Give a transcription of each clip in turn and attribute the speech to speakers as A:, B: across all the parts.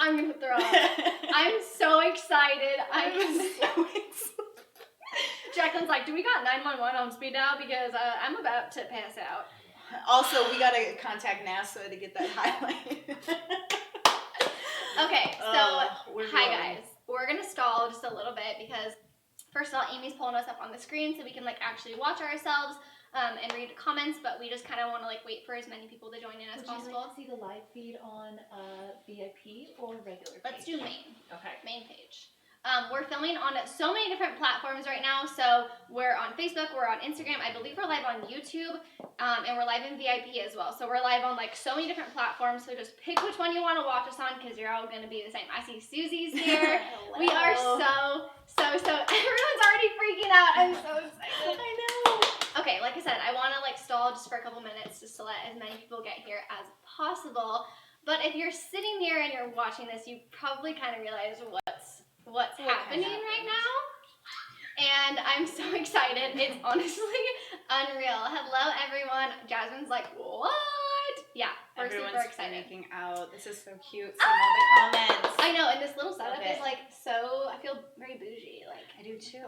A: I'm gonna throw up. I'm so excited. I'm so excited. Jaclyn's like, do we got 911 on speed dial? Because I'm about to pass out.
B: Also, we gotta contact NASA to get that highlight.
A: Okay, so hi guys. We're gonna stall just a little bit because first of all, Amy's pulling us up on the screen so we can like actually watch ourselves and read the comments, but we just kind of want to like wait for as many people to join in as possible.
C: Would you like to see the live feed on VIP or regular page?
A: Let's do main.
C: Okay.
A: Main page. We're filming on so many different platforms right now. So we're on Facebook, we're on Instagram, I believe we're live on YouTube, and we're live in VIP as well. So we're live on like so many different platforms. So just pick which one you want to watch us on because you're all going to be the same. I see Susie's here. We are so. Everyone's already freaking out. I'm so excited.
B: I know.
A: Okay, like I said, I want to like stall just for a couple minutes just to let as many people get here as possible. But if you're sitting here and you're watching this, you probably kind of realize what's happening right now. And I'm so excited. It's honestly unreal. Hello, everyone. Jasmine's like, what? Yeah, we're super excited.
B: Freaking out. This is so cute. Seeing all the comments.
A: I know, and this little setup is like so, I feel very bougie. Like
B: I do too.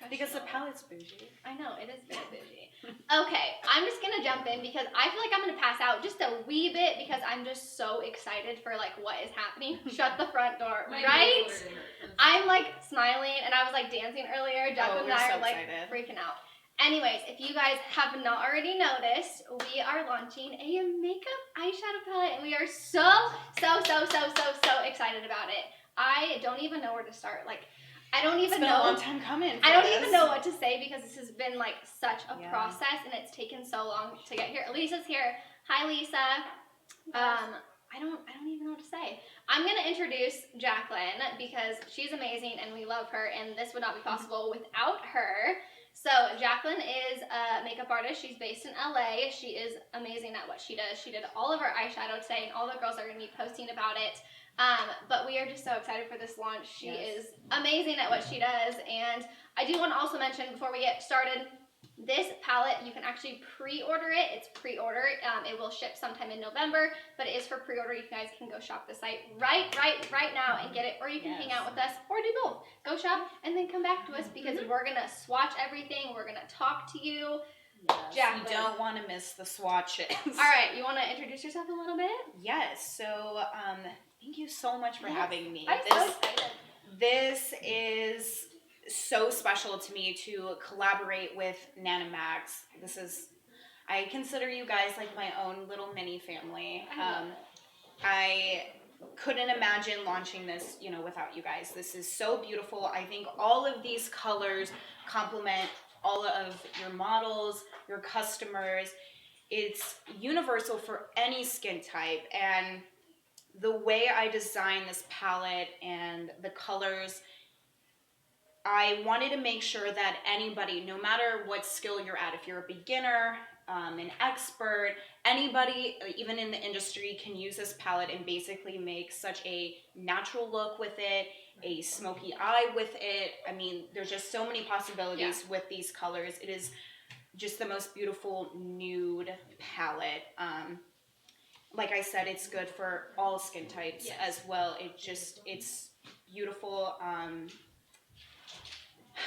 A: Because
B: the palette's bougie.
A: I know, it is very bougie. Okay, I'm just gonna jump in because I feel like I'm gonna pass out just a wee bit because I'm just so excited for like what is happening. Shut the front door, right? I'm like smiling and I was like dancing earlier. Jaclyn and I are like freaking out. Anyways, if you guys have not already noticed, we are launching a makeup eyeshadow palette and we are so excited about it. I don't even know where to start. Like, I don't even know.
B: It's been a long time coming.
A: I don't even know what to say because this has been like such a process and it's taken so long to get here. Lisa's here. Hi, Lisa. I don't even know what to say. I'm gonna introduce Jaclyn because she's amazing and we love her and this would not be possible without her. So Jaclyn is a makeup artist. She's based in LA. She is amazing at what she does. She did all of our eyeshadow today and all the girls are gonna be posting about it. But we are just so excited for this launch. She is amazing at what she does. And I do want to also mention before we get started, this palette, you can actually pre-order it. It's pre-order. It will ship sometime in November, but it is for pre-order. You guys can go shop the site right now and get it, or you can hang out with us, or do both. Go shop and then come back to us because we're going to swatch everything. We're going to talk to you.
B: Yes, Jaclyn. You don't want to miss the swatches. All
A: right, you want to introduce yourself a little bit?
B: Yes, so thank you so much for having me.
A: I'm so excited.
B: This is so special to me to collaborate with Nana Max. I consider you guys like my own little mini family. I couldn't imagine launching this, without you guys. This is so beautiful. I think all of these colors complement all of your models, your customers. It's universal for any skin type. And the way I designed this palette and the colors, I wanted to make sure that anybody, no matter what skill you're at, if you're a beginner, an expert, anybody, even in the industry, can use this palette and basically make such a natural look with it, a smoky eye with it. I mean, there's just so many possibilities with these colors. It is just the most beautiful nude palette. Like I said, it's good for all skin types as well. It's beautiful.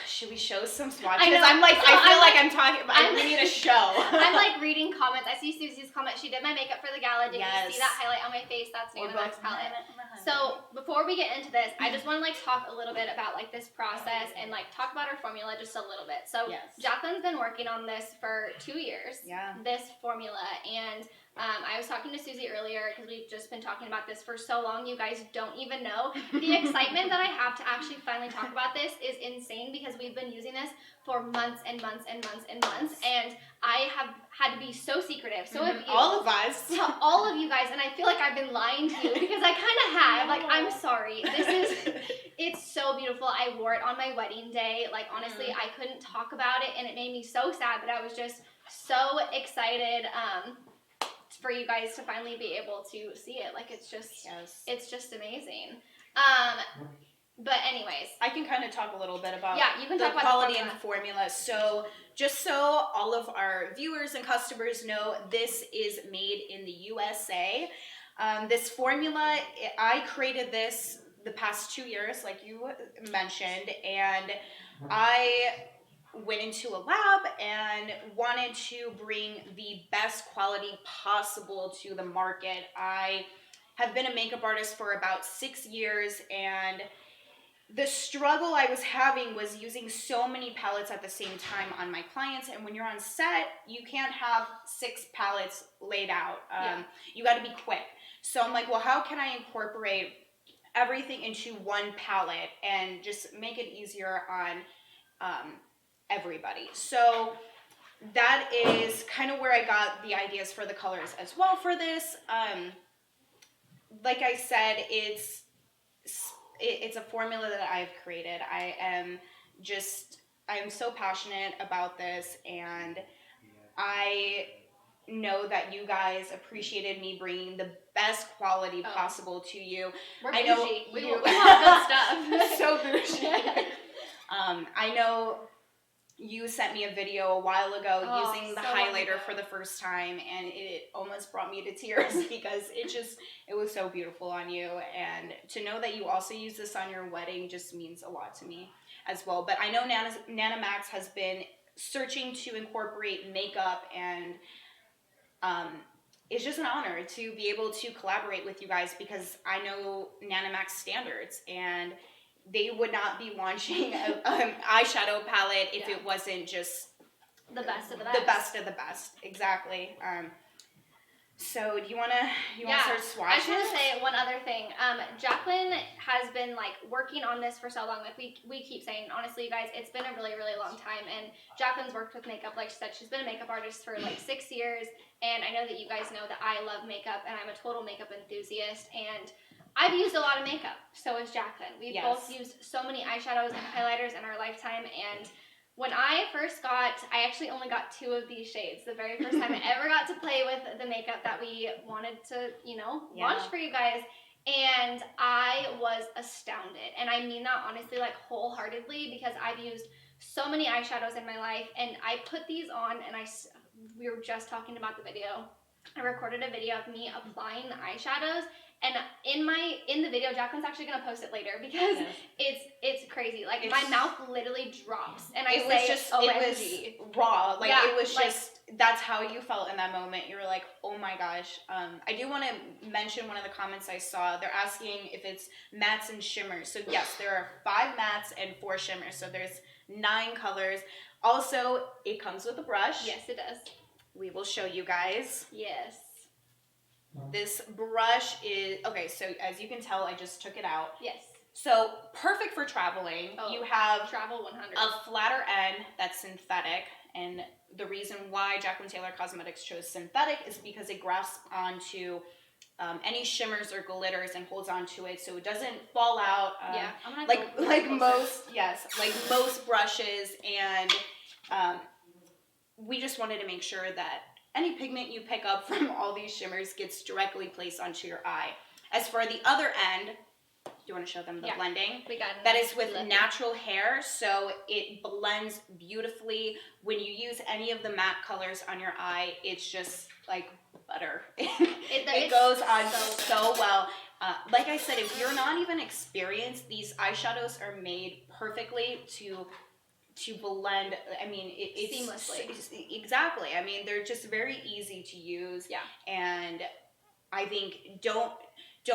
B: Should we show some swatches? I feel like I'm talking, but we need a show.
A: I'm like reading comments. I see Susie's comment. She did my makeup for the gala. Did you see that highlight on my face? That's Nana Max palette. So before we get into this, I just want to like talk a little bit about like this process and like talk about our formula just a little bit. So Jaclyn's been working on this for 2 years. This formula, and I was talking to Susie earlier because we've just been talking about this for so long. You guys don't even know. The excitement that I have to actually finally talk about this is insane because we've been using this for months and months and months and months, and I have had to be so secretive. So have you.
B: All of us.
A: All of you guys, and I feel like I've been lying to you because I kind of have. Like, I'm sorry. It's so beautiful. I wore it on my wedding day. Like, honestly, I couldn't talk about it, and it made me so sad, but I was just so excited for you guys to finally be able to see it. Like, it's just amazing. But anyways,
B: I can kind of talk a little bit about
A: you can
B: the
A: talk about
B: quality and formula. So just so all of our viewers and customers know, this is made in the USA. This formula, I created this the past 2 years, like you mentioned, and I went into a lab and wanted to bring the best quality possible to the market. I have been a makeup artist for about 6 years, and the struggle I was having was using so many palettes at the same time on my clients. And when you're on set, you can't have 6 palettes laid out. You got to be quick. So I'm like, well, how can I incorporate everything into one palette and just make it easier on everybody? So that is kind of where I got the ideas for the colors as well for this. Like I said, it's a formula that I've created. I am so passionate about this, and I know that you guys appreciated me bringing the best quality possible to you.
A: We're
B: I know
A: bougie. We want good stuff.
B: So bougie. I know you sent me a video a while ago using the highlighter for the first time, and it almost brought me to tears because it was so beautiful on you. And to know that you also use this on your wedding just means a lot to me as well. But I know Nana Max has been searching to incorporate makeup, and it's just an honor to be able to collaborate with you guys, because I know Nana Max standards, and they would not be launching an eyeshadow palette if it wasn't just
A: the best of the best.
B: The best of the best, exactly. So do you want to start swatching?
A: I just want to say one other thing. Jaclyn has been like working on this for so long. Like we keep saying, honestly, you guys, it's been a really, really long time. And Jaclyn's worked with makeup, like she said, she's been a makeup artist for like 6 years. And I know that you guys know that I love makeup, and I'm a total makeup enthusiast. And I've used a lot of makeup. So has Jaclyn. We've both used so many eyeshadows and highlighters in our lifetime. And when I first I actually only got 2 of these shades. The very first time I ever got to play with the makeup that we wanted to, launch for you guys. And I was astounded. And I mean that honestly, like wholeheartedly, because I've used so many eyeshadows in my life. And I put these on, and we were just talking about the video. I recorded a video of me applying the eyeshadows. And in the video, Jaclyn's actually gonna post it later, because it's crazy. Like my mouth literally drops, and I say OMG.
B: It was raw. Like it was just, that's how you felt in that moment. You were like, oh my gosh. I do want to mention one of the comments I saw. They're asking if it's mattes and shimmers. So yes, there are 5 mattes and 4 shimmers. So there's 9 colors. Also, it comes with a brush.
A: Yes, it does.
B: We will show you guys.
A: Yes.
B: This brush is, okay, so as you can tell, I just took it out.
A: Yes.
B: So perfect for traveling. You have
A: travel 100.
B: a flatter end that's synthetic, and the reason why Jaclyn Taylor Cosmetics chose synthetic is because it grasps onto any shimmers or glitters and holds onto it, so it doesn't fall out. Like most brushes, and we just wanted to make sure that any pigment you pick up from all these shimmers gets directly placed onto your eye. As for the other end, do you want to show them the blending?
A: We got it.
B: That is with natural hair, so it blends beautifully. When you use any of the matte colors on your eye, it's just like butter. It goes on so well. Like I said, if you're not even experienced, these eyeshadows are made perfectly to blend. I mean, it's
A: seamlessly.
B: Exactly. I mean, they're just very easy to use.
A: Yeah.
B: And I think don't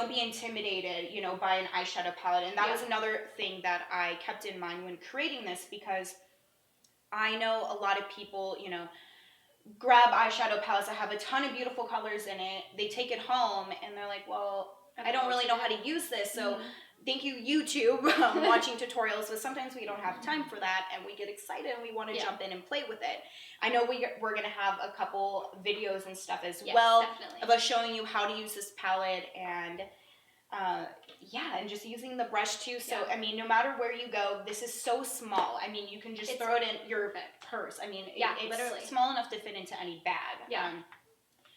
B: be intimidated, by an eyeshadow palette. And that was another thing that I kept in mind when creating this, because I know a lot of people, grab eyeshadow palettes that have a ton of beautiful colors in it. They take it home and they're like, well, I don't really know how to use this. So thank you, YouTube, watching tutorials, but sometimes we don't have time for that, and we get excited and we want to jump in and play with it. I know we're going to have a couple videos and stuff as well,
A: definitely,
B: of us showing you how to use this palette, and and just using the brush too. So, I mean, no matter where you go, this is so small. I mean, you can just throw it in your purse. I mean, it's
A: literally
B: small enough to fit into any bag.
A: Yeah.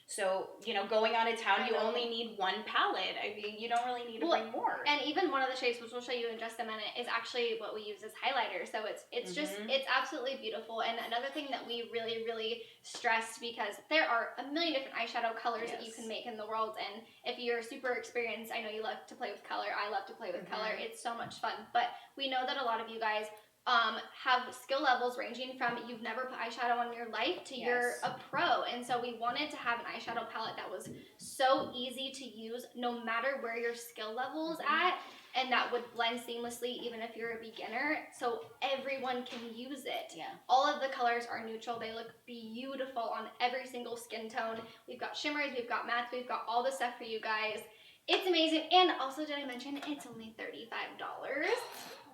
B: So, you know, going out of town,
A: I
B: you
A: know.
B: only need one palette. I mean, you don't really need to
A: Well,
B: bring more.
A: And even one of the shades, which we'll show you in just a minute, is actually what we use as highlighter. So it's just, it's absolutely beautiful. And another thing that we really, really stressed, because there are a million different eyeshadow colors that you can make in the world. And if you're super experienced, I know you love to play with color. I love to play with color. It's so much fun. But we know that a lot of you guys have skill levels ranging from you've never put eyeshadow on in your life to you're a pro. And so we wanted to have an eyeshadow palette that was so easy to use no matter where your skill level is at, and that would blend seamlessly even if you're a beginner, so everyone can use it. All of the colors are neutral. They look beautiful on every single skin tone. We've got shimmers, we've got mattes, we've got all the stuff for you guys. It's amazing. And also, did I mention it's only $35?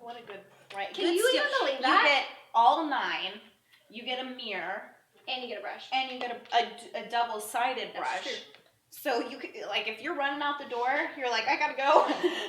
B: What a good price.
A: Can you even believe that?
B: You get all 9. You get a mirror.
A: And you get a brush.
B: And you get a double-sided brush.
A: That's true.
B: So you could, like, if you're running out the door, you're like, I gotta go.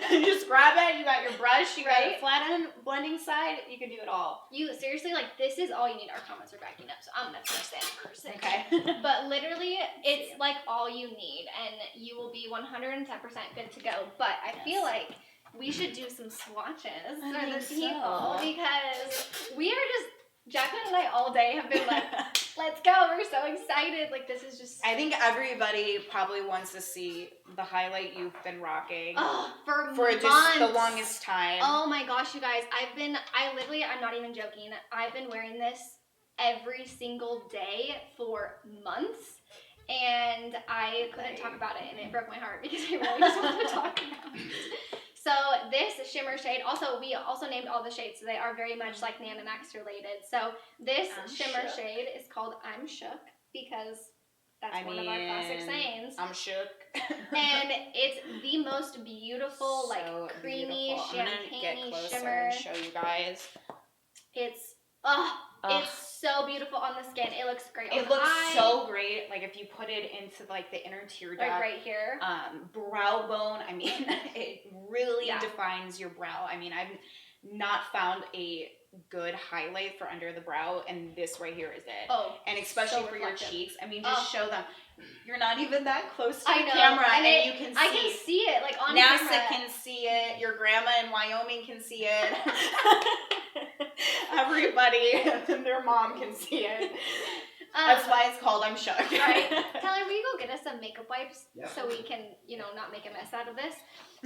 B: You just grab it. You got your brush. You got a flat end blending side. You can do it all.
A: You seriously, like, this is all you need. Our comments are backing up, so I'm gonna finish that first.
B: Okay.
A: But literally, it's like all you need, and you will be 110% good to go. But I feel like we should do some swatches for the people, because we are just, Jaclyn and I all day have been like, let's go, we're so excited. Like, this is just,
B: I think everybody probably wants to see the highlight you've been rocking
A: for
B: just
A: months.
B: the longest time.
A: Oh my gosh, you guys, I'm not even joking, I've been wearing this every single day for months, and I couldn't talk about it, and it broke my heart because I really just want to talk about it. So this shimmer shade, we also named all the shades, so they are very much like Nanomax related. So this shimmer shade is called I'm Shook, because that's one of our classic sayings.
B: I'm shook.
A: And it's the most beautiful, like creamy, champagne-y shimmer.
B: And show you guys.
A: It's it's so beautiful on the skin. It looks great.
B: It looks so great. Like if you put it into like the inner tear duct,
A: like right here,
B: brow bone. I mean, it really defines your brow. I mean, I've not found a good highlight for under the brow, and this right here is it. Oh, and especially so for your cheeks. I mean, just show them. You're not even that close to the camera, and you can see. I can see it, like on NASA camera. Can see it. Your grandma in Wyoming can see it. Everybody and their mom can see it. That's why it's called I'm Shook.
A: Right? Tyler, will you go get us some makeup wipes so we can, not make a mess out of this?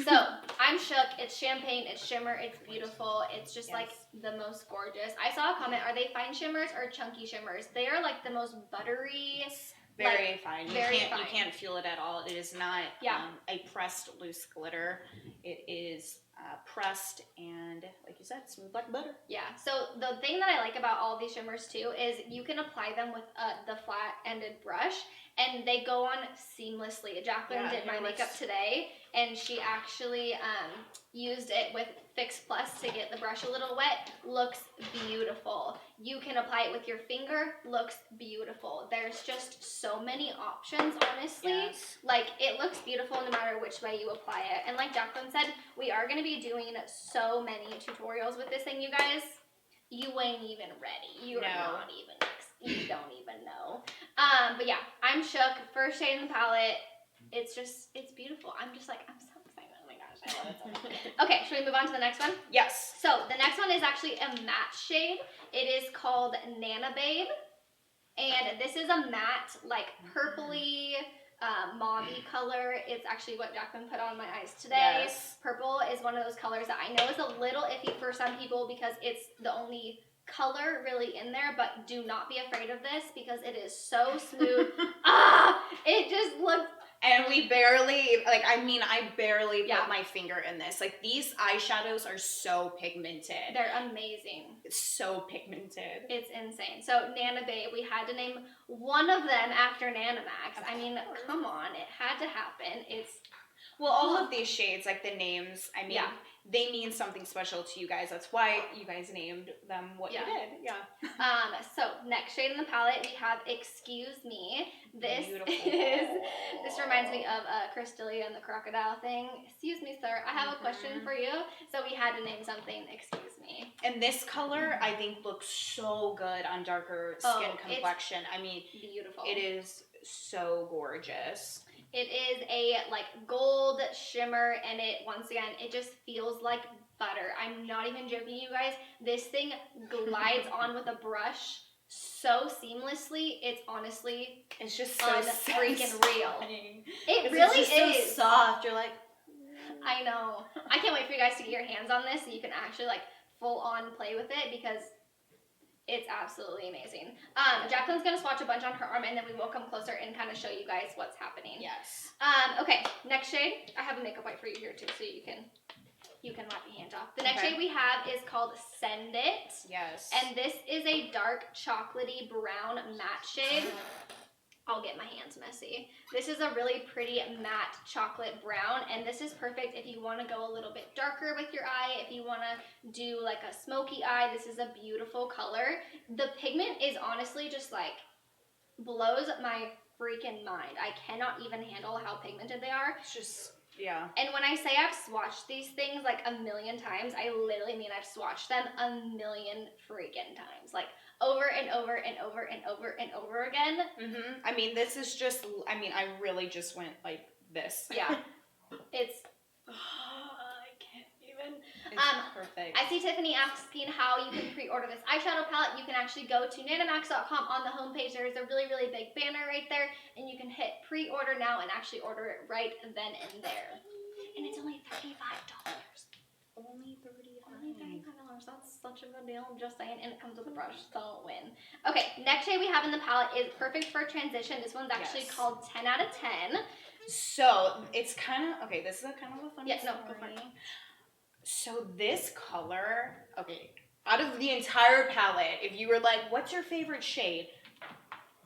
A: So, I'm Shook. It's champagne, it's shimmer, it's beautiful. It's just like the most gorgeous. I saw a comment, are they fine shimmers or chunky shimmers? They are like the most buttery.
B: Very fine. You can't feel it at all. It is not a pressed loose glitter. It is pressed and, like you said, smooth like butter. Yeah.
A: So the thing that I like about all these shimmers too is you can apply them with the flat-ended brush, and they go on seamlessly. Jaclyn did my makeup today, and she actually used it with Fix Plus to get the brush a little wet. Looks beautiful. You can apply it with your finger. Looks beautiful. There's just so many options, honestly. Yes. Like, it looks beautiful no matter which way you apply it. And like Jaclyn said, we are going to be doing so many tutorials with this thing, you guys. You ain't even ready. You are not even, you don't even know. But yeah, I'm Shook. First shade in the palette. It's beautiful. I'm so excited. Oh my gosh, I love it so much. Okay, should we move on to the next one?
B: Yes.
A: So the next one is actually a matte shade. It is called Nana Babe. And this is a matte, like purpley, mauve-y color. It's actually what Jaclyn put on my eyes today. Yes. Purple is one of those colors that I know is a little iffy for some people because it's the only color really in there, but do not be afraid of this because it is so smooth. It just looks.
B: And we barely, I barely put my finger in this. Like, these eyeshadows are so pigmented.
A: They're amazing.
B: It's so pigmented.
A: It's insane. So, Nana Babe, we had to name one of them after Nanomax. I mean, come on. It had to happen.
B: Well, all of these shades, like the names, I mean, they mean something special to you guys. That's why you guys named them what you did. Yeah.
A: So next shade in the palette, we have Excuse Me. This reminds me of Crystalia and the crocodile thing. Excuse me, sir. I have a question for you. So we had to name something Excuse Me.
B: And this color, I think, looks so good on darker skin complexion. I mean,
A: beautiful.
B: It is so gorgeous.
A: It is a like gold shimmer, and it, once again, it just feels like butter. I'm not even joking, you guys. This thing glides on with a brush so seamlessly. It's honestly,
B: It's just so
A: unfreaking real.
B: satisfying.
A: It really
C: it's just
A: is.
C: so soft. You're like,
A: I know. I can't wait for you guys to get your hands on this so you can actually like full on play with it, because it's absolutely amazing. Jaclyn's gonna swatch a bunch on her arm, and then we will come closer and kind of show you guys what's happening.
B: Yes.
A: Okay, next shade. I have a makeup wipe for you here too, so you can wipe your hands off. The next shade we have is called Send It.
B: Yes.
A: And this is a dark chocolatey brown matte shade. I'll get my hands messy. This is a really pretty matte chocolate brown, and this is perfect if you want to go a little bit darker with your eye. If you want to do like a smoky eye, this is a beautiful color. The pigment is honestly just like blows my freaking mind. I cannot even handle how pigmented they are.
B: It's just, yeah.
A: And when I say I've swatched these things like a million times, I literally mean I've swatched them a million freaking times. Like over and over and over and over and over again.
B: Mm-hmm. I mean, this is just, I mean, I really just went like this.
A: Yeah. It's, I can't even.
B: It's perfect.
A: I see Tiffany asking how you can pre-order this eyeshadow palette. You can actually go to nanamax.com. On the homepage, there's a really, really big banner right there, and you can hit pre-order now and actually order it right then and there. And it's only $35.
B: Only $35.
A: Only $35. That's such a good deal. I'm just saying. And it comes with a brush, so win. Okay, next shade we have in the palette is perfect for transition. This one's actually called 10 out of 10.
B: So it's kind of, okay, this is a kind of a funny story.
A: Go for it.
B: So this color, okay, out of the entire palette, if you were like, what's your favorite shade?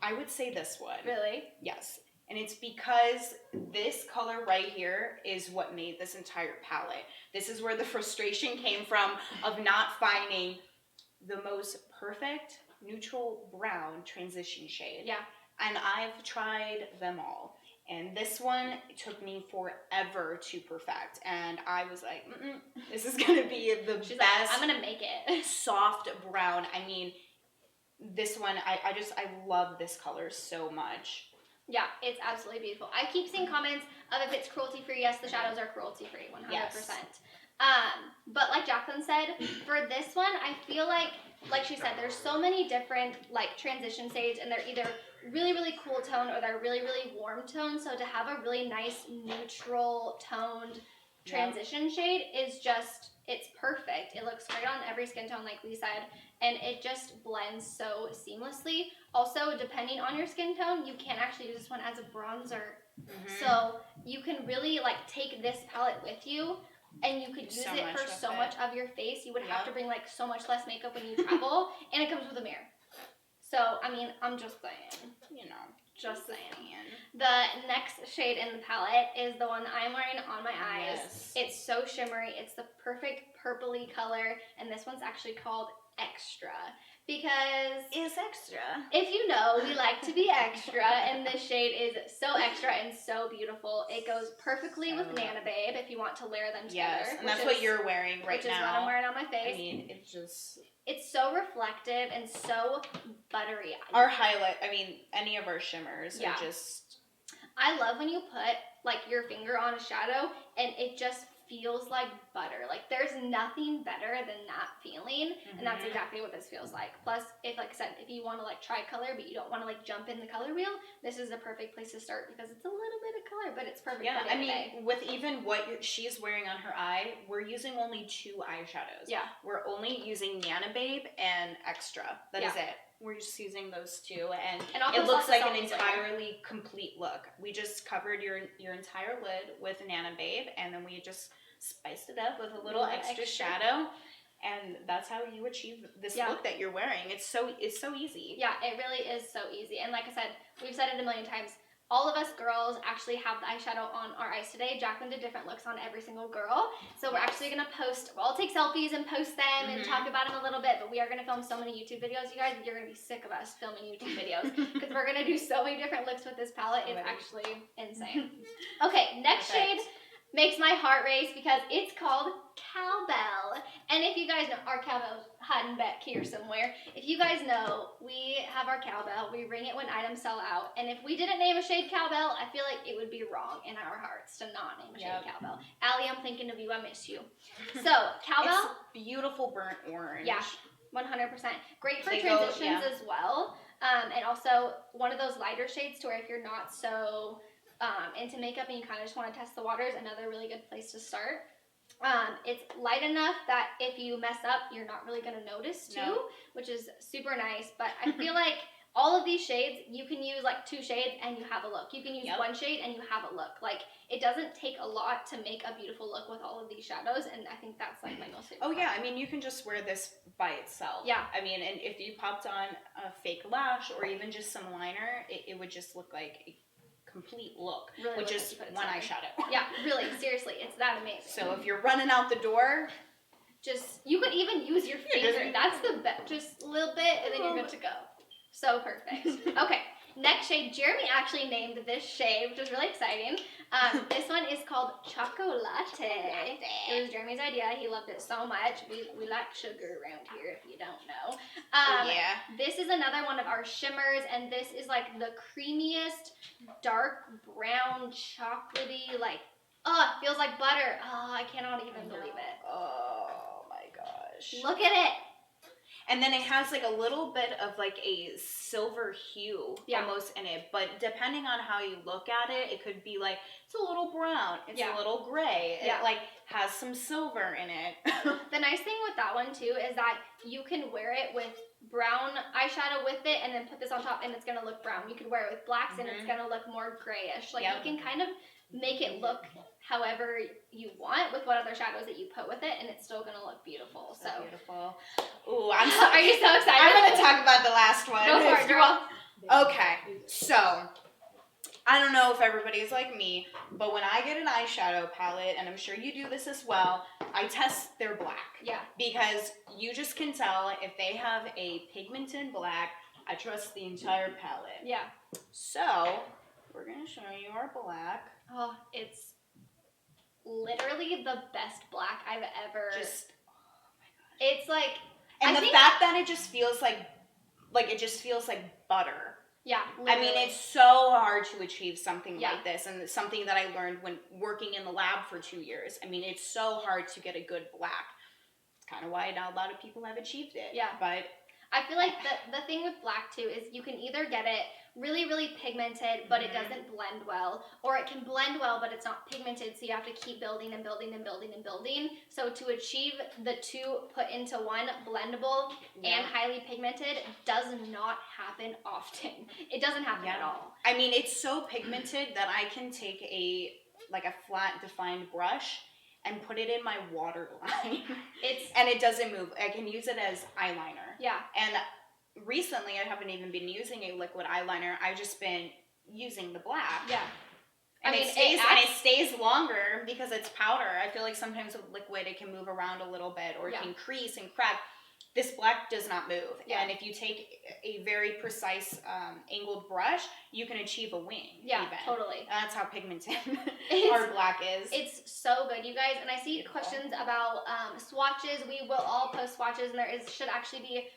B: I would say this one.
A: Really?
B: Yes. And it's because this color right here is what made this entire palette. This is where the frustration came from of not finding the most perfect neutral brown transition shade.
A: Yeah.
B: And I've tried them all. And this one took me forever to perfect. And I was like, this is going to be the
A: She's
B: best.
A: Like, I'm going to make it.
B: Soft brown. I mean, this one, I love this color so much.
A: Yeah, it's absolutely beautiful. I keep seeing comments of if it's cruelty-free. Yes, the shadows are cruelty-free, 100%.
B: Yes.
A: But like Jaclyn said, for this one, I feel like she said, there's so many different like transition shades, and they're either really, really cool tone or they're really, really warm tone. So to have a really nice neutral toned transition shade is just, it's perfect. It looks great on every skin tone, like we said, and it just blends so seamlessly. Also, depending on your skin tone, you can actually use this one as a bronzer. Mm-hmm. So you can really like take this palette with you, and you could use it for so much of your face. You would have to bring like so much less makeup when you travel, and it comes with a mirror. So, I mean, I'm just saying.
B: You know.
A: Just saying. The next shade in the palette is the one I'm wearing on my eyes.
B: Yes.
A: It's so shimmery. It's the perfect purpley color, and this one's actually called Extra. Because
B: it's extra.
A: If you know, we like to be extra, and this shade is so extra and so beautiful. It goes perfectly with Nana Babe if you want to layer them together.
B: Yes, and that's what you're wearing right now.
A: Which is what I'm wearing on my face.
B: I mean, it's
A: so reflective and so buttery.
B: Our highlight, I mean, any of our shimmers are just...
A: I love when you put, like, your finger on a shadow, and it just feels like butter. Like, there's nothing better than that feeling, and that's exactly what this feels like. Plus, if, like I said, if you want to, like, try color, but you don't want to, like, jump in the color wheel, this is a perfect place to start because it's a little bit of color, but it's perfect for the day.
B: With even what she's wearing on her eye, we're using only 2 eyeshadows. Yeah. We're only using Nana Babe and Extra. That is it. We're just using those 2, and it looks like an entirely complete look. We just covered your entire lid with Nana Babe, and then we just spiced it up with a little extra shadow, and that's how you achieve this look that you're wearing. It's so easy.
A: Yeah, it really is so easy. And like I said, we've said it a million times, all of us girls actually have the eyeshadow on our eyes today. Jaclyn did different looks on every single girl. So we're actually going to post, we'll all take selfies and post them and talk about them a little bit, but we are going to film so many YouTube videos, you guys. You're going to be sick of us filming YouTube videos because we're going to do so many different looks with this palette. It's actually insane. Okay, next shade. makes my heart race because it's called Cowbell. And if you guys know, our cowbell's hiding back here somewhere. If you guys know, we have our cowbell. We ring it when items sell out. And if we didn't name a shade Cowbell, I feel like it would be wrong in our hearts to not name a shade Cowbell. Allie, I'm thinking of you. I miss you. So, Cowbell.
B: It's beautiful burnt orange.
A: Yeah, 100%. Great for transitions as well. And also one of those lighter shades to where if you're not so into makeup and you kind of just want to test the waters, another really good place to start. It's light enough that if you mess up, you're not really going to notice too, which is super nice. But I feel like all of these shades, you can use like 2 shades and you have a look. You can use 1 shade and you have a look. Like, it doesn't take a lot to make a beautiful look with all of these shadows, and I think that's like my most favorite.
B: Oh yeah, I mean, you can just wear this by itself.
A: Yeah.
B: I mean, and if you popped on a fake lash or even just some liner, it would just look like a complete look
A: really
B: with just one eyeshadow.
A: Yeah, really, seriously, it's that amazing.
B: So if you're running out the door,
A: you could even use your finger. That's the best. Just a little bit, and then you're good to go. So perfect. Okay, next shade. Jeremy actually named this shade, which is really exciting. This one is called Chocolate. It was Jeremy's idea. He loved it so much. We like sugar around here, if you don't know. This is another one of our shimmers, and this is like the creamiest, dark brown, chocolatey, like, it feels like butter. Oh, I cannot even believe it.
B: Oh my gosh.
A: Look at it.
B: And then it has like a little bit of like a silver hue almost in it. But depending on how you look at it, it could be like, it's a little brown, it's a little gray. It like has some silver in it.
A: The nice thing with that one too is that you can wear it with brown eyeshadow with it and then put this on top and it's going to look brown. You could wear it with blacks and it's going to look more grayish. Like you can kind of make it look however you want with what other shadows that you put with it, and it's still gonna look beautiful. So
B: beautiful. Ooh, I'm so.
A: Are you so excited?
B: I'm gonna talk about the last one.
A: Go for it, girl.
B: Okay, so I don't know if everybody's like me, but when I get an eyeshadow palette, and I'm sure you do this as well, I test their black.
A: Yeah.
B: Because you just can tell if they have a pigmented black. I trust the entire palette.
A: Yeah.
B: So we're gonna show you our black.
A: Oh, it's literally the best black I've ever. Oh my gosh. It's like,
B: and the fact that it just feels like it just feels like butter.
A: Yeah,
B: literally. I mean, it's so hard to achieve something like this, and it's something that I learned when working in the lab for 2 years. I mean, it's so hard to get a good black. It's kind of why not a lot of people have achieved it.
A: Yeah.
B: But
A: I feel like the thing with black too is you can either get it really, really pigmented, but it doesn't blend well, or it can blend well, but it's not pigmented, so you have to keep building and building and building and building. So to achieve the two put into one, blendable and highly pigmented, does not happen often. It doesn't happen at all.
B: I mean, it's so pigmented that I can take a flat defined brush and put it in my waterline. And it doesn't move. I can use it as eyeliner.
A: Yeah.
B: And recently, I haven't even been using a liquid eyeliner. I've just been using the black.
A: Yeah.
B: And it stays longer because it's powder. I feel like sometimes with liquid, it can move around a little bit or it can crease and crack. This black does not move. Yeah. And if you take a very precise angled brush, you can achieve a wing.
A: Yeah,
B: even.
A: Totally.
B: That's how pigmented our black is.
A: It's so good, you guys. And I see questions about swatches. We will all post swatches, and there should actually be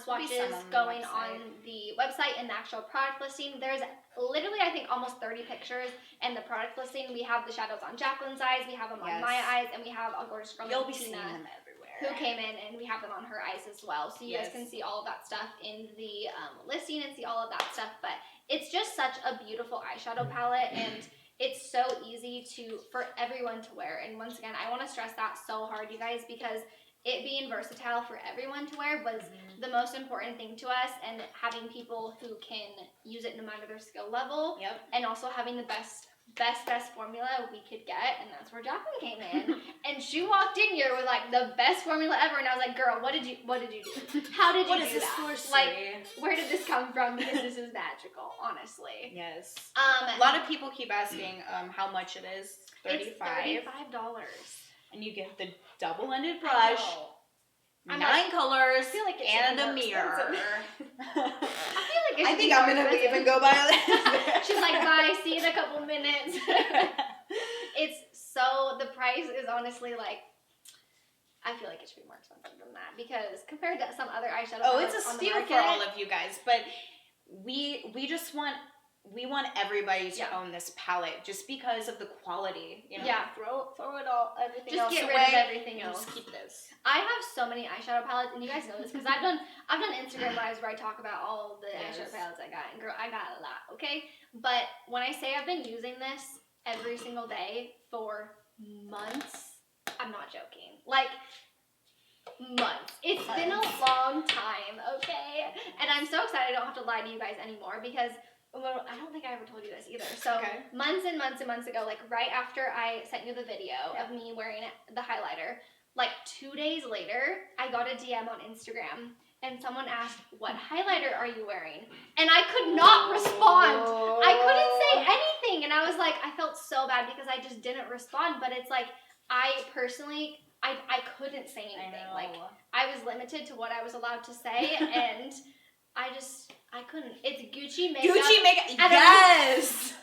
A: swatches going on the website and the actual product listing. There's literally, I think, almost 30 pictures in the product listing. We have the shadows on Jaclyn's eyes, we have them on my eyes, and we have a gorgeous girl named Tina,
B: seeing them everywhere,
A: who came in, and we have them on her eyes as well. So you guys can see all of that stuff in the listing and see all of that stuff. But it's just such a beautiful eyeshadow palette, and it's so easy for everyone to wear. And once again, I want to stress that so hard, you guys, because it being versatile for everyone to wear was the most important thing to us, and having people who can use it no matter their skill level, and also having the best formula we could get, and that's where Jaclyn came in. And she walked in here with like the best formula ever, and I was like, girl, what did you do? How did you do that? Like, where did this come from? Because this is magical, honestly.
B: Yes. A lot of people keep asking how much it is. $35.
A: It's $35.
B: And you get the double-ended brush, 9 colors, and a mirror. I think I'm gonna leave and go buy this.
A: She's like, bye, see you in a couple minutes. It's So the price is honestly like, I feel like it should be more expensive than that because compared to some other eyeshadow palettes
B: it's a
A: on the
B: steal
A: market,
B: for all of you guys, but we just want everybody to own this palette just because of the quality, you know.
A: Yeah, throw it all, everything
B: just
A: else
B: get
A: away.
B: rid of
A: everything else.
B: Just keep this.
A: I have so many eyeshadow palettes, and you guys know this because I've done Instagram lives where I talk about all of the eyeshadow palettes I got, and girl, I got a lot, okay? But when I say I've been using this every single day for months, I'm not joking. Like, months. It's been a long time, okay? And I'm so excited I don't have to lie to you guys anymore because, well, I don't think I ever told you this either. So months and months and months ago, like right after I sent you the video of me wearing the highlighter, like 2 days later, I got a DM on Instagram and someone asked, "What highlighter are you wearing?" And I could not respond. I couldn't say anything. And I was like, I felt so bad because I just didn't respond. But it's like, I personally, I couldn't say anything. Like, I was limited to what I was allowed to say, and I couldn't. It's Gucci makeup.
B: Gucci makeup, yes!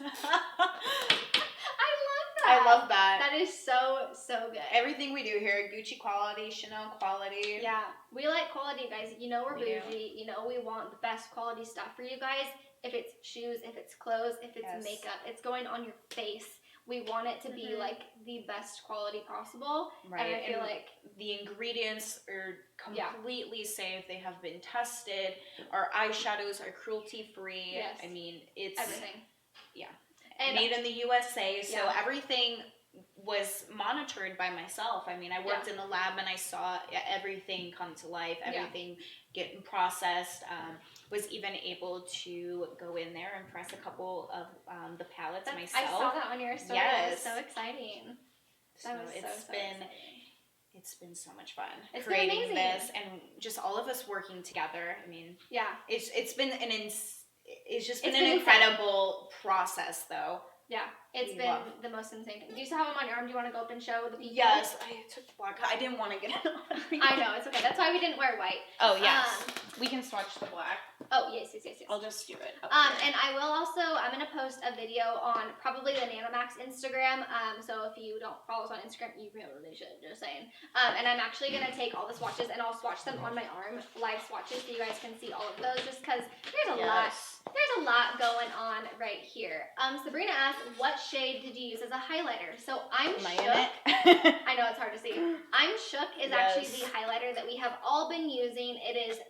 B: I love that.
A: That is so good.
B: Everything we do here, Gucci quality, Chanel quality.
A: Yeah, we like quality, guys. You know we're bougie. You know we want the best quality stuff for you guys. If it's shoes, if it's clothes, if it's makeup, it's going on your face. We want it to be like the best quality possible.
B: Right.
A: And I feel like
B: the ingredients are completely safe. They have been tested. Our eyeshadows are cruelty free.
A: Yes.
B: I mean, it's
A: everything.
B: Yeah.
A: And
B: made in the USA. So everything was monitored by myself. I mean, I worked in the lab and I saw everything come to life, everything getting processed. Was even able to go in there and press a couple of the palettes myself.
A: I saw that on your story. Yes. It was so exciting.
B: It's been so much fun
A: creating
B: this and just all of us working together. I mean, it's been an incredible process though.
A: Yeah, it's been the most insane thing. Do you still have them on your arm? Do you want to go up and show the people?
B: Yes, I took the black. I didn't want to get it on.
A: I know, it's okay. That's why we didn't wear white.
B: Oh, yes. We can swatch the black.
A: Oh, yes.
B: I'll just do it.
A: And I will also, I'm going to post a video on probably the Nanomax Instagram. So if you don't follow us on Instagram, you probably should, just saying. And I'm actually going to take all the swatches and I'll swatch them on my arm, live swatches, so you guys can see all of those just because there's a lot. There's a lot going on right here. Sabrina asked, what shade did you use as a highlighter? So I'm Shook. I know it's hard to see. I'm Shook is actually the highlighter that we have all been using. It is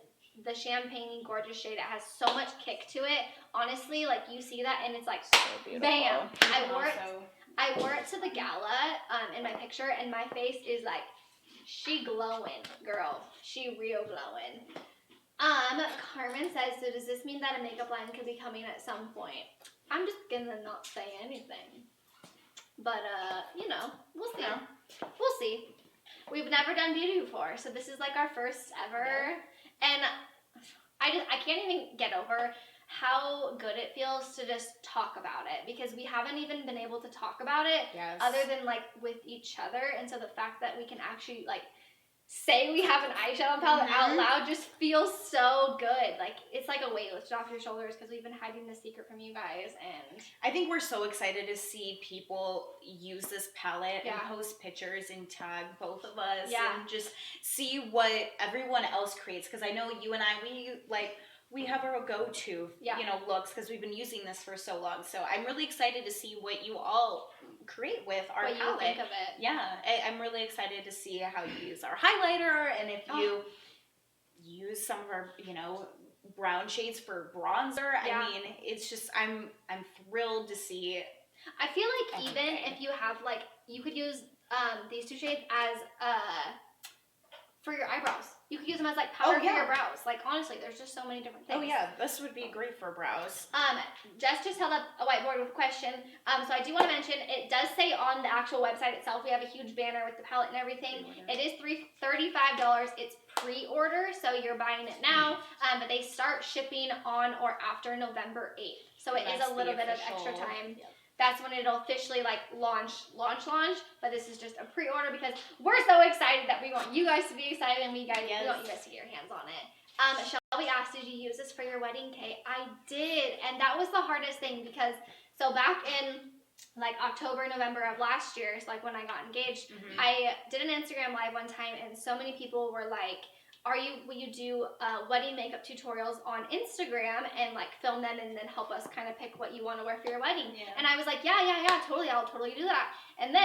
A: the champagne gorgeous shade. It has so much kick to it. Honestly, like you see that and it's like so beautiful. Bam. I wore it to the gala in my picture and my face is like, she glowing, girl. She real glowing. Carmen says, so does this mean that a makeup line could be coming at some point? I'm just gonna not say anything. But, you know, we'll see.
B: Yeah.
A: We'll see. We've never done beauty before, so this is like our first ever. Yeah. And I can't even get over how good it feels to just talk about it because we haven't even been able to talk about it other than like with each other. And so the fact that we can actually like say we have an eyeshadow palette out loud just feels so good. Like, it's like a weight lifted off your shoulders because we've been hiding the secret from you guys. And
B: I think we're so excited to see people use this palette and post pictures and tag both of us and just see what everyone else creates. Because I know you and I, we have our go-to, looks because we've been using this for so long. So I'm really excited to see what you all create with our palette.
A: What you think of it.
B: Yeah, I'm really excited to see how you use our highlighter and if you use some of our, brown shades for bronzer.
A: Yeah.
B: I mean, it's just, I'm thrilled to see.
A: I feel like even if you have, like, you could use these two shades as, for your eyebrows. You could use them as like powder for your brows. Like honestly, there's just so many different things.
B: Oh yeah, this would be great for brows.
A: Jess just held up a whiteboard with a question. So I do want to mention it does say on the actual website itself we have a huge banner with the palette and everything. It is $35. It's pre-order, so you're buying it now. But they start shipping on or after November 8th. So it is a little bit of extra time. Yep. That's when it'll officially like launch. But this is just a pre-order because we're so excited that we want you guys to be excited and we want you guys to get your hands on it. Shelby asked, did you use this for your wedding, Kay? I did, and that was the hardest thing because so back in like October, November of last year, so like when I got engaged, I did an Instagram live one time, and so many people were like, will you do wedding makeup tutorials on Instagram and like film them and then help us kind of pick what you want to wear for your wedding?
B: Yeah.
A: And I was like, yeah, totally, I'll totally do that. And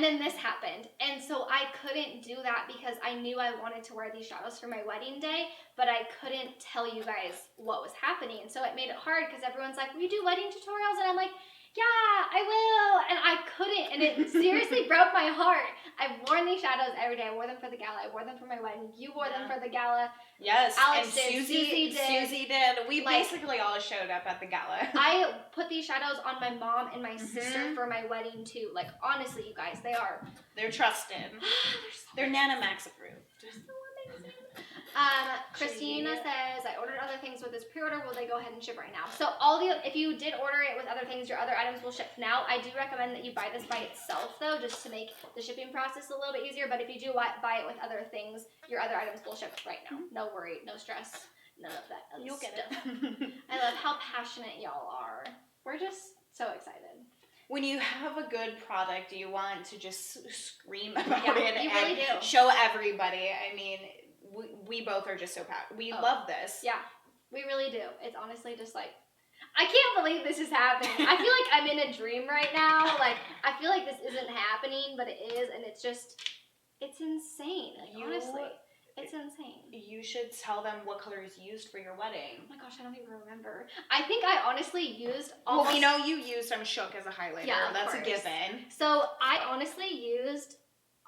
A: then this happened, and so I couldn't do that because I knew I wanted to wear these shadows for my wedding day, but I couldn't tell you guys what was happening, and so it made it hard because everyone's like, will you do wedding tutorials? And I'm like, yeah, I will, and I couldn't, and it seriously broke my heart. I've worn these shadows every day. I wore them for the gala. I wore them for my wedding. You wore them for the gala.
B: Yes,
A: Alex
B: and
A: did.
B: Susie did. We basically all showed up at the gala.
A: I put these shadows on my mom and my sister for my wedding too. Like, honestly, you guys,
B: they're trusted. They're Nanomax approved.
A: They're so amazing. Christina says, I ordered other things with this pre-order. Will they go ahead and ship right now? So if you did order it with other things, your other items will ship now. I do recommend that you buy this by itself though, just to make the shipping process a little bit easier. But if you do buy it with other things, your other items will ship right now. No worry, no stress, none of that other
B: You'll get
A: stuff.
B: it.
A: I love how passionate y'all are. We're just so excited.
B: When you have a good product, you want to just scream about it
A: you
B: and
A: really do.
B: show everybody. I mean, we both are just so passionate. We love this.
A: Yeah, we really do. It's honestly just like, I can't believe this is happening. I feel like I'm in a dream right now. Like, I feel like this isn't happening, but it is, and it's insane. Like, honestly, it's insane.
B: You should tell them what colors you used for your wedding.
A: Oh my gosh, I don't even remember. I think I honestly used almost...
B: Well, we know you used some Shook as a highlighter.
A: Yeah,
B: that's
A: course.
B: a given.
A: So I honestly used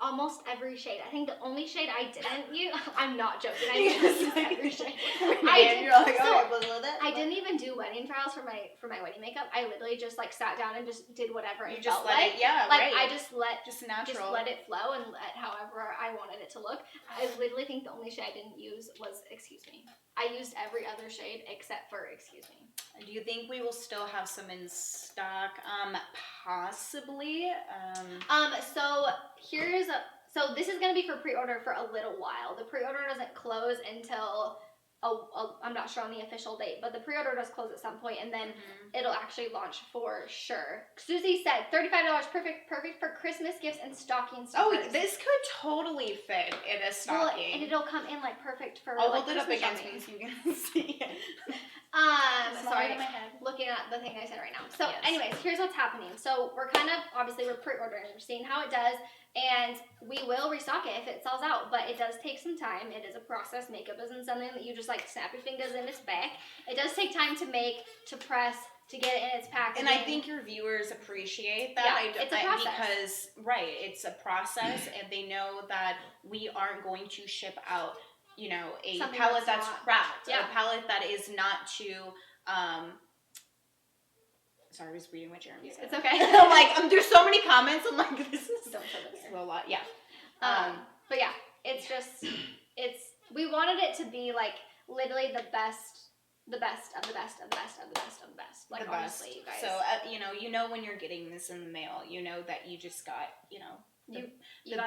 A: almost every shade. I think the only shade I didn't use, I'm not joking, I used every shade. I didn't even do wedding trials for my wedding makeup. I literally just like sat down and just did whatever I felt like. I just let it flow and let however I wanted it to look. I literally think the only shade I didn't use was Excuse Me. I used every other shade except for Excuse Me.
B: Do you think we will still have some in stock? Possibly.
A: So this is gonna be for pre-order for a little while. The pre-order doesn't close until I'm not sure on the official date, but the pre-order does close at some point, and then it'll actually launch for sure. Susie said $35, perfect for Christmas gifts and stocking stuffers.
B: Oh, this could totally fit in a stocking.
A: Well, and it'll come in like perfect for.
B: I'll
A: like,
B: hold it up
A: Christmas
B: against
A: shopping.
B: me so you can see it.
A: Sorry, looking at the thing I said right now. So, anyways, here's what's happening. So we're pre-ordering, we're seeing how it does, and we will restock it if it sells out. But it does take some time. It is a process. Makeup isn't something that you just like snap your fingers and it's back. It does take time to make, to press, to get it in its packaging.
B: And I think your viewers appreciate that.
A: Yeah, it's a process.
B: Because, it's a process, and they know that we aren't going to ship out, a
A: something
B: palette that's cracked,
A: yeah.
B: a palette that is not to, sorry, I was reading what Jeremy said.
A: It's okay.
B: I'm like, there's so many comments, I'm like, this is a lot, yeah.
A: But yeah, it's just, we wanted it to be like literally the best of the best of the best of the best of the best of the best. Like, honestly, you guys.
B: So, you know when you're getting this in the mail, you know that you just got, the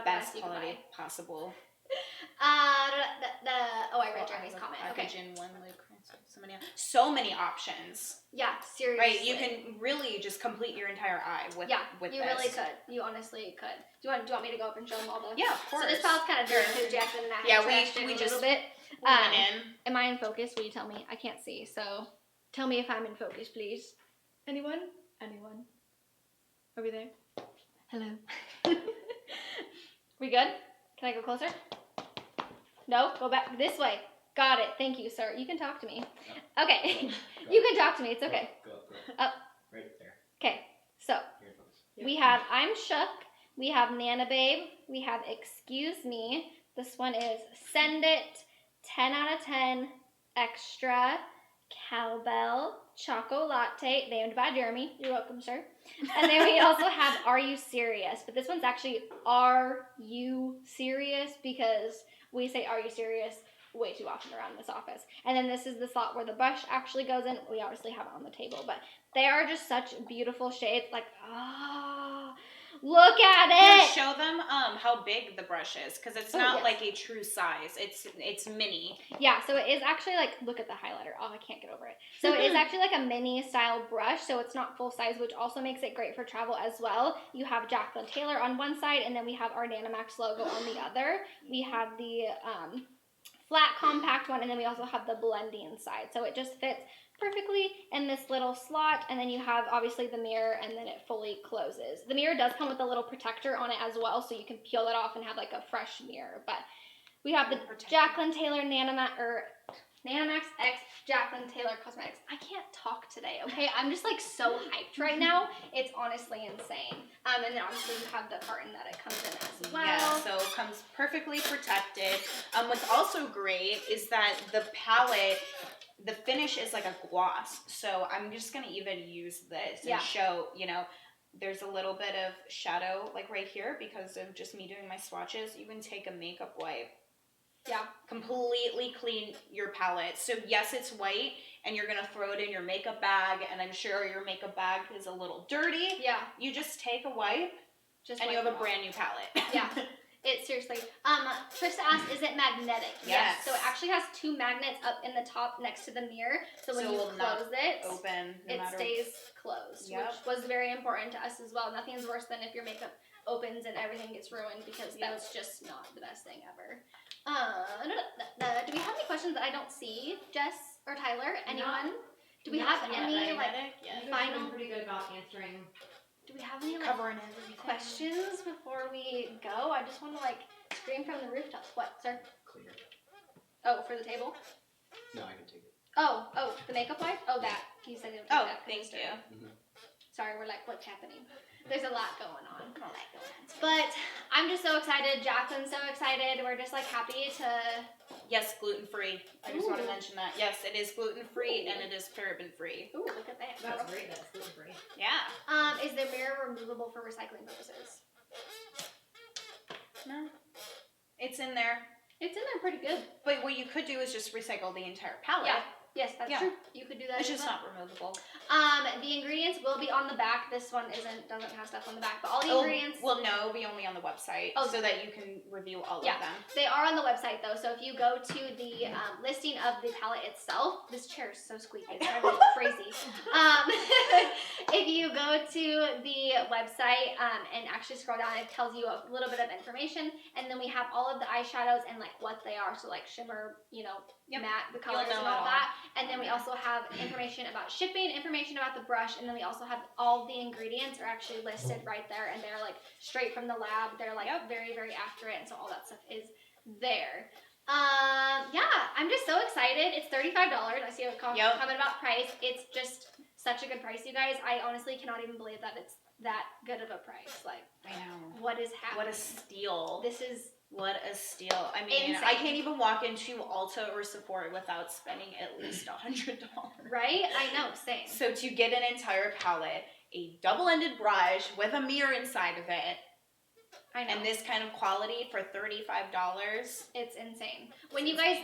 B: best quality possible.
A: I read Jeremy's comment. Okay.
B: So many options.
A: Yeah, seriously.
B: Right, you can really just complete your entire eye with this.
A: You really could. You honestly could. Do you want me to go up and show them all the?
B: Yeah, of course.
A: So this palette's kind of dirty too, Jaclyn, and I we just a little bit. Am I in focus? Will you tell me? I can't see, so tell me if I'm in focus, please. Anyone? Are we there? Hello. We good? Can I go closer? No? Go back this way. Got it. Thank you, sir. You can talk to me. Okay. You can talk to me. It's okay.
D: Go.
A: Up.
D: Right there.
A: Okay. So, we have I'm Shook. We have Nana Babe. We have Excuse Me. This one is Send It. 10 out of 10. Extra. Cowbell. Choco Latte. Named by Jeremy. You're welcome, sir. And then we also have Are You Serious? But this one's actually Are You Serious? Because we say Are You Serious? Way too often around this office. And then this is the slot where the brush actually goes in. We obviously have it on the table, but they are just such beautiful shades. Like, Look at
B: Here,
A: it.
B: show them how big the brush is, because it's not like a true size. It's mini.
A: Yeah, so it is actually like, look at the highlighter. Oh, I can't get over it. So it is actually like a mini style brush, so it's not full size, which also makes it great for travel as well. You have Jaclyn Taylor on one side, and then we have our Nanomax logo on the other. We have the flat compact one, and then we also have the blending side. So it just fits perfectly in this little slot, and then you have obviously the mirror, and then it fully closes. The mirror does come with a little protector on it as well, so you can peel it off and have like a fresh mirror. But we have the Jaclyn Taylor Nanomax X Jaclyn Taylor Cosmetics. I can't talk today, okay? I'm just like so hyped right now. It's honestly insane. And then obviously you have the carton that it comes in as well.
B: Yeah, so it comes perfectly protected. What's also great is that the palette, the finish is like a gloss. So I'm just gonna even use this and show, you know, there's a little bit of shadow like right here because of just me doing my swatches. You can take a makeup wipe.
A: Yeah.
B: Completely clean your palette. So yes, it's white and you're going to throw it in your makeup bag, and I'm sure your makeup bag is a little dirty.
A: Yeah.
B: You just take a wipe and you have a brand new palette.
A: Yeah. It seriously. Trista asked, is it magnetic?
B: Yes.
A: So it actually has 2 magnets up in the top next to the mirror. So when you close it, it stays closed, which was very important to us as well. Nothing's worse than if your makeup opens and everything gets ruined, because that's just not the best thing ever. Do we have any questions that I don't see, Jess or Tyler? Anyone? Do we have any final?
D: Pretty good about answering.
A: Do we have any
B: covering everything.
A: questions before we go? I just want to scream from the rooftops. What, sir?
E: Clear.
A: Oh, for the table?
E: No, I can take it.
A: Oh, the makeup wipe? Oh, that. You said you would take that.
B: Thank you.
E: Mm-hmm.
A: Sorry, we're like, what's happening? There's a lot going on. But I'm just so excited. Jaclyn's so excited. We're just happy to.
B: Yes, gluten-free. I just want to mention that. Yes, it is gluten-free and it is paraben-free.
A: Ooh, look at that.
D: That's great. That's gluten-free.
B: Yeah.
A: Is the mirror removable for recycling purposes?
B: No. It's in there.
A: It's in there pretty good.
B: But what you could do is just recycle the entire palette.
A: Yeah. Yes, that's true. You could do that.
B: It's just not removable.
A: The ingredients will be on the back. This one doesn't have stuff on the back, but all the ingredients.
B: Well, no, it'll be only on the website, so that you can review all of them.
A: They are on the website though. So if you go to the listing of the palette itself, this chair is so squeaky. It's driving me crazy. If you go to the website and actually scroll down, it tells you a little bit of information, and then we have all of the eyeshadows and what they are. So shimmer, matte, the colors and all that. And then we also have information about shipping, information about the brush, and then we also have all the ingredients are actually listed right there, and they're straight from the lab. They're very, very accurate, and so all that stuff is there. I'm just so excited. It's $35. I see a comment about price. It's just such a good price, you guys. I honestly cannot even believe that it's that good of a price.
B: I know.
A: What is happening?
B: What a steal.
A: This is.
B: What a steal. I mean, insane. I can't even walk into Ulta or Sephora without spending at least $100.
A: Right? I know, same.
B: So to get an entire palette, a double-ended brush with a mirror inside of it,
A: I know.
B: and this kind of quality for $35.
A: It's insane. When you guys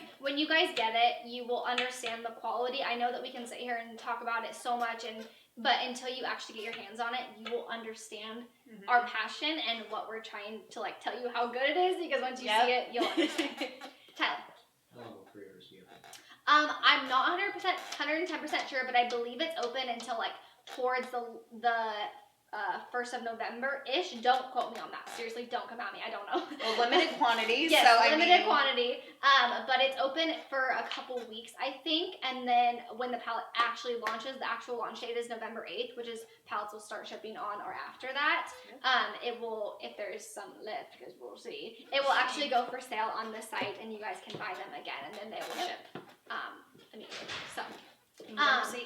A: get it, you will understand the quality. I know that we can sit here and talk about it so much, but until you actually get your hands on it, you will understand our passion and what we're trying to tell you how good it is, because once you see it, you'll understand. Tyler.
E: How long will pre-orders be open?
A: I'm not 110% sure, but I believe it's open until towards the 1st of November-ish. Don't quote me on that. Seriously, don't come at me. I don't know.
B: Well, limited quantities.
A: Yes, so limited quantity. But it's open for a couple weeks, I think. And then when the palette actually launches, the actual launch date is November 8th, which is palettes will start shipping on or after that. It will, if there is some left, because we'll see, it will actually go for sale on the site, and you guys can buy them again, and then they will ship immediately. So.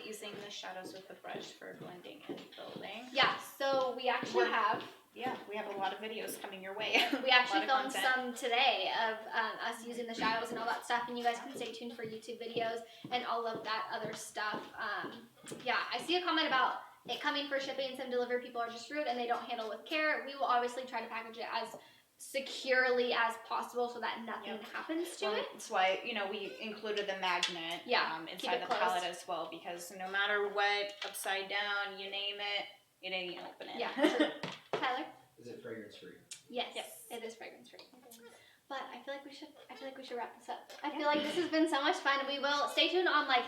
B: Using the shadows with the brush for blending and building.
A: Yeah, so we actually have.
B: Yeah, we have a lot of videos coming your way.
A: We actually filmed some today of us using the shadows and all that stuff, and you guys can stay tuned for YouTube videos and all of that other stuff. I see a comment about it coming for shipping. Some delivery people are just rude and they don't handle with care. We will obviously try to package it as securely as possible so that nothing happens to it.
B: That's why, we included the magnet inside the palette as well, because no matter what, upside down, you name it, it ain't opening.
A: Yeah, true. Tyler?
E: Is Is it fragrance free?
A: Yes,
B: Yes.
A: it is fragrance free. But I feel like we should wrap this up. I feel like this has been so much fun. We will stay tuned on like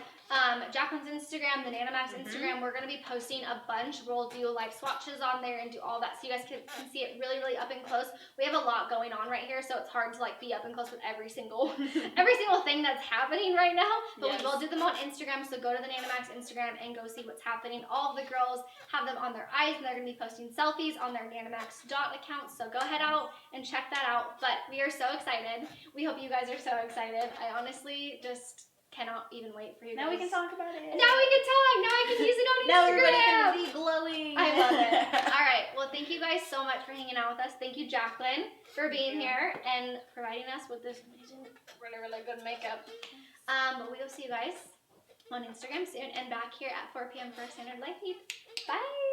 A: Jaclyn's Instagram, the Nanamax Instagram. We're gonna be posting a bunch. We'll do live swatches on there and do all that, so you guys can see it really, really up and close. We have a lot going on right here, so it's hard to like be up and close with every single thing that's happening right now. But we will do them on Instagram, so go to the Nanamax Instagram and go see what's happening. All of the girls have them on their eyes, and they're gonna be posting selfies on their Nanamax account. So go ahead out and check that out. But we are so excited. We hope you guys are so excited. I honestly just cannot even wait for you guys.
B: Now we can talk about it.
A: Now we can talk. Now I can use it on Instagram.
B: Now everybody can be glowing.
A: I love it. All right. Well, thank you guys so much for hanging out with us. Thank you, Jaclyn, for being here and providing us with this amazing, really, really good makeup. But we will see you guys on Instagram soon and back here at 4 p.m. for a Standard Life Feed. Bye.